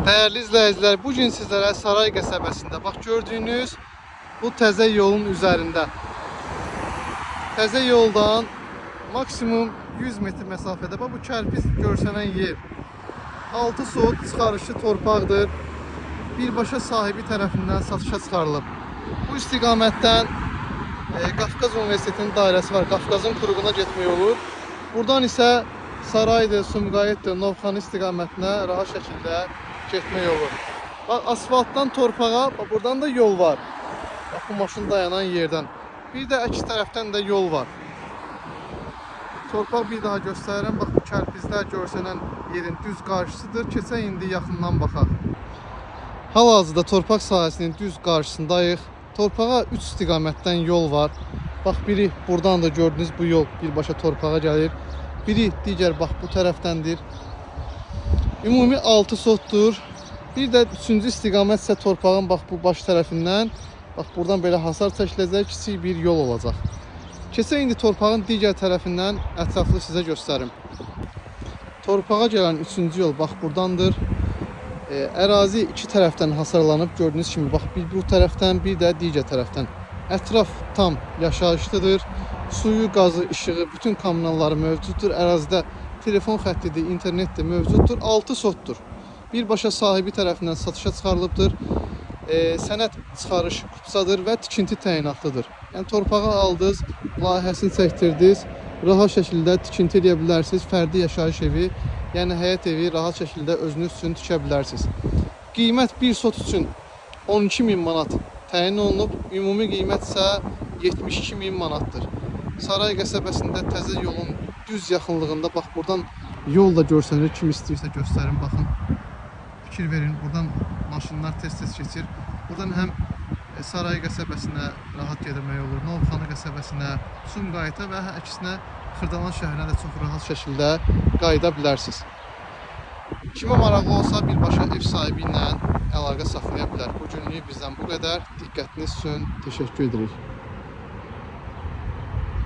Değerli izleyiciler, bugün sizlere Saray qəsəbəsində bax gördüğünüz bu təzə yolun üzerinde. Təzə yoldan maksimum 100 metr mesafede bax bu kərpic görsənən yer. 6 sot çıxarışı torpaqdır. Birbaşa sahibi tərəfindən satışa çıxarılıb. Bu istiqamətdən Qafqaz Universitetinin dairəsi var. Qafqazın qurğuna getmək olur. Buradan isə Saraydır, Sumqayıtdır, Novxanı istiqamətinə rahat şəkildə getmək olur. Bax, asfaltdan torpağa, bax, buradan da yol var. Bax, bu maşın dayanan yerdən. Bir də əks tərəfdən də yol var. Torpaq bir daha göstərirəm. Bax, bu kərpiclər görsənən yerin düz qarşısıdır. Keçək indi yaxından baxaq. Hal-hazırda torpaq sahəsinin düz qarşısındayıq. Torpağa 3 istiqamətdən yol var. Bax, biri buradan da gördüyünüz bu yol birbaşa torpağa gəlir. Biri digər bax bu tərəfdəndir. Ümumi 6 sotdur. Bir də 3-cü istiqamət isə torpağın bax bu baş tərəfindən. Bax buradan belə hasar çəkiləcək, kiçik bir yol olacaq. Keçək indi torpağın digər tərəfindən ətraflı sizə göstərim. Torpağa gələn 3-cü yol bax buradandır. Ərazi iki tərəfdən hasarlanıb gördüyünüz kimi bax bir bu tərəfdən, bir də digər tərəfdən. Ətraf tam yaşayışlıdır. Suyu, qazı, işığı, bütün kommunalları mövcuddur. Ərazidə telefon xəttidir, internetdir mövcuddur. 6 sotdur. Birbaşa sahibi tərəfindən satışa çıxarılıbdır. Sənəd çıxarış kupsadır və tikinti təyinatlıdır. Yəni torpağı aldınız, layihəsini çəkdirdiniz, rahat şəkildə tikinti edə bilərsiniz. Fərdi yaşayış evi, yəni həyət evi rahat şəkildə özünüz üçün tikə bilərsiniz. Qiymət bir sot üçün 12.000 manat təyin olunub. Ümumi qiymət isə 72.000 manatdır. Saray qəsəbəsində təzə yolun düz yaxınlığında bax buradan yol da görsənir. Kim istəyirsə göstərin, baxın. Fikir verin. Buradan maşınlar tez-tez keçir. Buradan həm Saray qəsəbəsinə rahat gedilmək olur. Novxanı qəsəbəsinə, Sumqayıta və əksinə Xırdalan şəhərinə də çox rahat şəkildə qayıda bilərsiniz. Kimə maraqlı olsa birbaşa ev sahibi ilə əlaqə saxlaya bilər. Bu günlük bizdən bu qədər. Diqqətiniz üçün təşəkkür edirik.